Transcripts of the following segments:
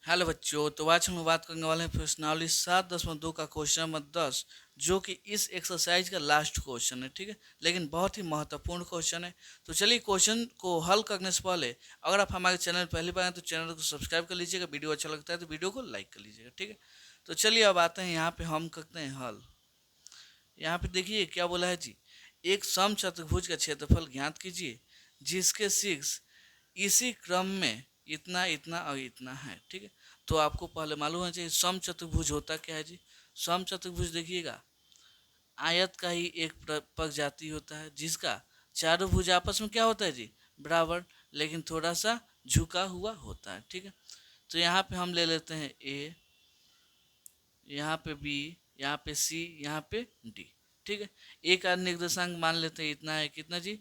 Hello बच्चों, तो आज हम लोग बात करने वाले हैं प्रश्नावली 7.2 का क्वेश्चन नंबर 10, जो कि इस एक्सरसाइज का लास्ट क्वेश्चन है। ठीक है, लेकिन बहुत ही महत्वपूर्ण क्वेश्चन है। तो चलिए क्वेश्चन को हल करने से पहले अगर आप हमारे चैनल पहली बार हैं तो चैनल को सब्सक्राइब कर लीजिएगा। वीडियो अच्छा लगता है तो वीडियो को लाइक कर लीजिएगा। ठीक है, तो चलिए अब आते हैं यहाँ पे, हम करते हैं हल। यहाँ पे देखिए क्या बोला है जी। एक समचतुर्भुज का क्षेत्रफल ज्ञात कीजिए जिसके शीर्ष इसी क्रम में इतना इतना और इतना है। ठीक है, तो आपको पहले मालूम है चाहिए समचतुर्भुज होता क्या है जी। समचतुर्भुज देखिएगा, आयत का ही एक प्रजाति होता है जिसका चारों भुज आपस में क्या होता है जी, बराबर, लेकिन थोड़ा सा झुका हुआ होता है। ठीक है, तो यहाँ पे हम ले लेते हैं ए, यहाँ पे बी, यहाँ पे सी, यहाँ पे डी। ठीक है, ए का निर्देशांक मान लेते हैं इतना है, कितना जी,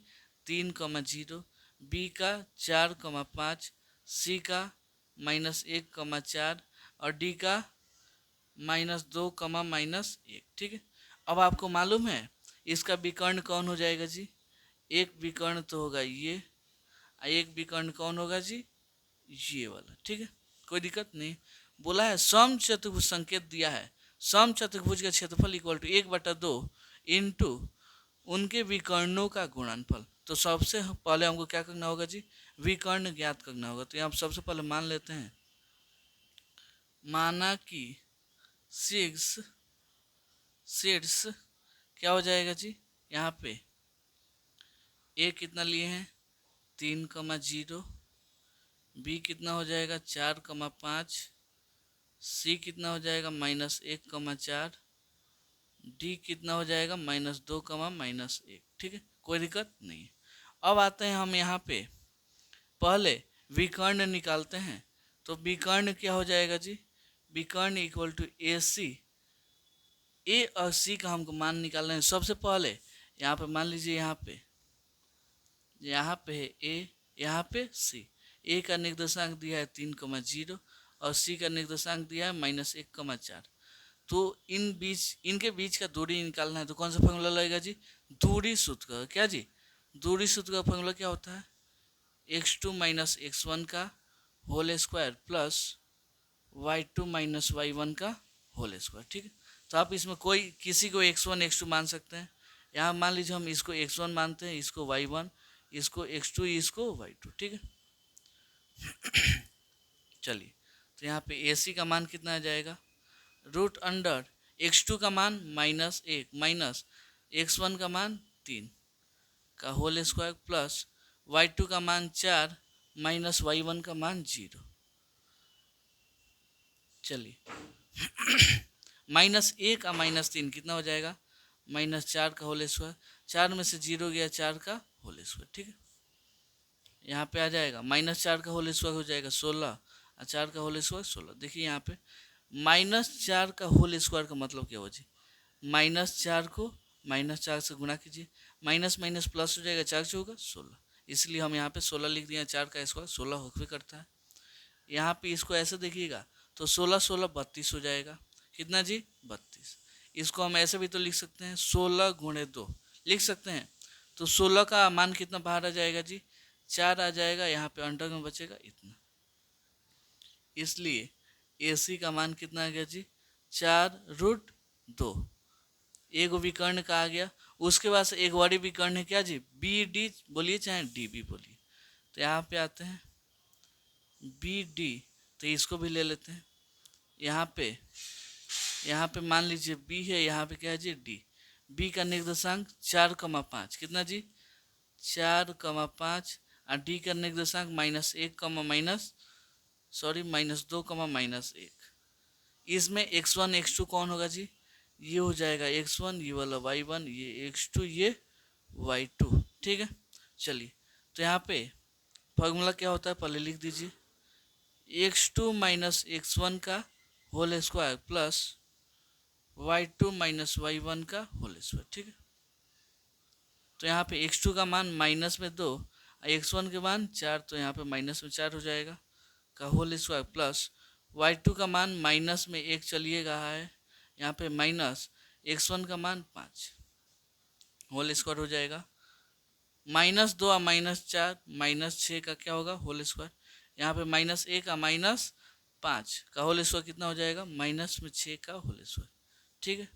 3,0, बी का 4,5, सी का -1,4 और डी का -2, -1। ठीक है, अब आपको मालूम है इसका विकर्ण कौन हो जाएगा जी। एक विकर्ण तो होगा ये, एक विकर्ण कौन होगा जी, ये वाला। ठीक है, कोई दिक्कत नहीं। बोला है सम चतुर्भुज, संकेत दिया है सम चतुर्भुज का क्षेत्रफल इक्वल टू 1/2 इंटू उनके विकर्णों का गुणनफल। तो सबसे पहले हमको क्या करना होगा जी, विकर्ण ज्ञात करना होगा। तो यहाँ सबसे पहले मान लेते हैं, माना कि सिक्स शीर्ष क्या हो जाएगा जी, यहाँ पे ए कितना लिए हैं 3,0, बी कितना हो जाएगा 4,5, सी कितना हो जाएगा -1,4, डी कितना हो जाएगा -2, -1। ठीक है, कोई दिक्कत नहीं है। अब आते हैं हम यहाँ पे, पहले विकर्ण निकालते हैं। तो विकर्ण क्या हो जाएगा जी, विकर्ण इक्वल टू ए सी। ए और सी का हमको मान निकालना है। सबसे पहले यहाँ पे मान लीजिए, यहाँ पे है ए, यहाँ पे सी। ए का निर्देशांक दिया है 3,0 और सी का निर्देशांक दिया है -1,4। तो इनके बीच का दूरी निकालना है। तो कौन सा फॉर्मूला लगेगा जी, दूरी सूत्र का। क्या जी, दूरी सूत्र का फॉर्मूला क्या होता है, x2 - x1 का whole square plus y2 - y1 का होल स्क्वायर। ठीक है, तो आप इसमें कोई किसी को x1 x2 मान सकते हैं। यहाँ मान लीजिए हम इसको x1 मानते हैं, इसको y1, इसको x2, इसको y2। ठीक है, चलिए, तो यहाँ पे AC का मान कितना आ जाएगा, रूट अंडर x2 का मान -1 माइनस x1 का मान 3 का होल स्क्वायर प्लस y2 का मान 4 माइनस y1 का मान 0। चलिए, -1 और -3 कितना हो जाएगा, -4 का होल स्क्वायर, 4 में से 0 गया, 4 का होल स्क्वायर। ठीक है, यहाँ पे आ जाएगा -4 का होल स्क्वायर हो जाएगा 16 और 4 का होल स्क्वायर 16। देखिए यहाँ पे -4 का होल स्क्वायर का मतलब क्या हो जी, -4 को -4 से गुणा कीजिए, माइनस माइनस प्लस हो जाएगा, 4 से होगा 16, इसलिए हम यहाँ पे 16 लिख दिए। 4 का स्क्वायर 16 होकर करता है। यहाँ पे इसको ऐसे देखिएगा तो 16 16 32 हो जाएगा, कितना जी 32। इसको हम ऐसे भी तो लिख सकते हैं, 16 गुणे 2 लिख सकते हैं। तो 16 का मान कितना बाहर आ जाएगा जी, 4 आ जाएगा, यहाँ पे अंडर में बचेगा इतना। इसलिए AC का मान कितना आ गया जी, 4√2। एक विकर्ण का आ गया। उसके बाद से एक बड़ी विकर्ण है क्या जी, BD बोलिए चाहे DB बोलिए। तो यहाँ पे आते हैं BD, तो इसको भी ले लेते हैं। यहाँ पे मान लीजिए B है, यहाँ पे क्या है जी D। B का निर्देशांक 4,5 कितना जी, 4,5 और D का निर्देशांक -2, -1। इसमें x1 x2 कौन होगा जी, ये हो जाएगा x1, ये वाला y1, ये x2, ये y2। ठीक है, चलिए, तो यहाँ पे फॉर्मूला क्या होता है पहले लिख दीजिए, x2 - x1 का whole square plus y2 - y1 का होल स्क्वायर। ठीक है, तो यहाँ पे x2 का मान -2 x1 के मान 4, तो यहाँ पे -4 हो जाएगा का होल स्क्वायर प्लस y2 का मान -1 चलिए रहा है, यहाँ पे -x1 का मान 5 होल स्क्वायर हो जाएगा, -2 और -4 -6 का क्या होगा होल स्क्वायर। यहाँ पे -1 और 5 का होल स्क्वायर कितना हो जाएगा, माइनस में 6 का होल स्क्वायर। ठीक है,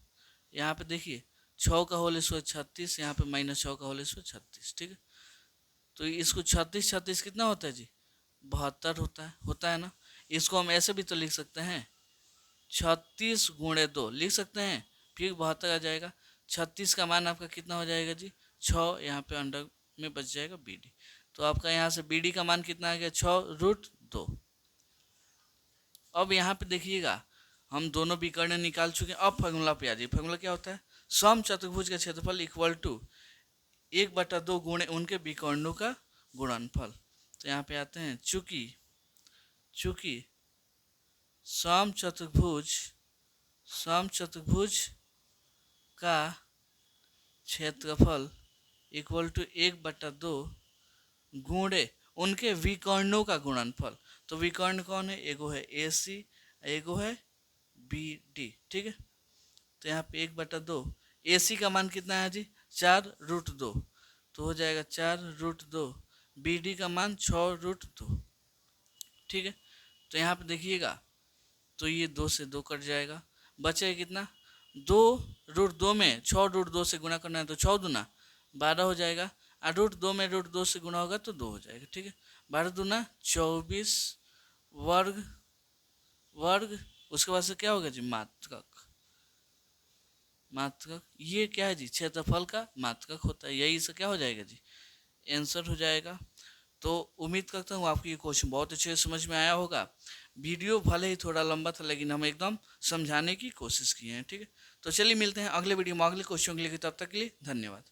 यहाँ पे देखिए 6 का होल स्क्वायर 36, यहाँ पे -6 का होल स्क्वायर 36। ठीक है, तो इसको 36 36 कितना होता है जी, 72 होता है ना। इसको हम ऐसे भी तो लिख सकते हैं, 36 गुणे 2 लिख सकते हैं, फिर 72 आ जाएगा। 36 का मान आपका कितना हो जाएगा जी, 6, यहाँ पे अंडर में बच जाएगा बी डी। तो आपका यहाँ से बी डी का मान कितना आ गया, 6√2। अब यहाँ पे देखिएगा हम दोनों विकर्ण निकाल चुके हैं। अब फार्मूला पे आ जाइए। फार्मूला क्या होता है, सम चतुर्भुज का क्षेत्रफल इक्वल टू 1/2 गुणे उनके विकर्णों का गुणनफल। तो यहाँ पे आते हैं, चूंकि सम चतुर्भुज का क्षेत्रफल इक्वल टू 1/2 गुणे उनके विकर्णों का गुणनफल। तो विकर्ण कौन है, एगो है ए सी, एगो है बी डी। ठीक है, तो यहाँ पे 1/2, ए सी का मान कितना है जी, 4√2, तो हो जाएगा 4√2। बी डी का मान 6√2। ठीक है, तो यहाँ पे देखिएगा, तो ये 2 से 2 कट जाएगा, बचेगा कितना, 2√2 में 6√2 से गुणा करना है तो 6×2 12 हो जाएगा, और √2 में √2 से गुणा होगा तो 2 हो जाएगा। ठीक है, 12×2 24 वर्ग। उसके बाद से क्या होगा जी, मात्रक। ये क्या है जी, क्षेत्रफल का मात्रक होता है, यही से क्या हो जाएगा जी, आंसर हो जाएगा। तो उम्मीद करता हूँ आपको ये क्वेश्चन बहुत अच्छे से समझ में आया होगा। वीडियो भले ही थोड़ा लंबा था, लेकिन हम एकदम समझाने की कोशिश किए हैं। ठीक है, तो चलिए मिलते हैं अगले वीडियो में अगले क्वेश्चन के लिए। तब तक के लिए धन्यवाद।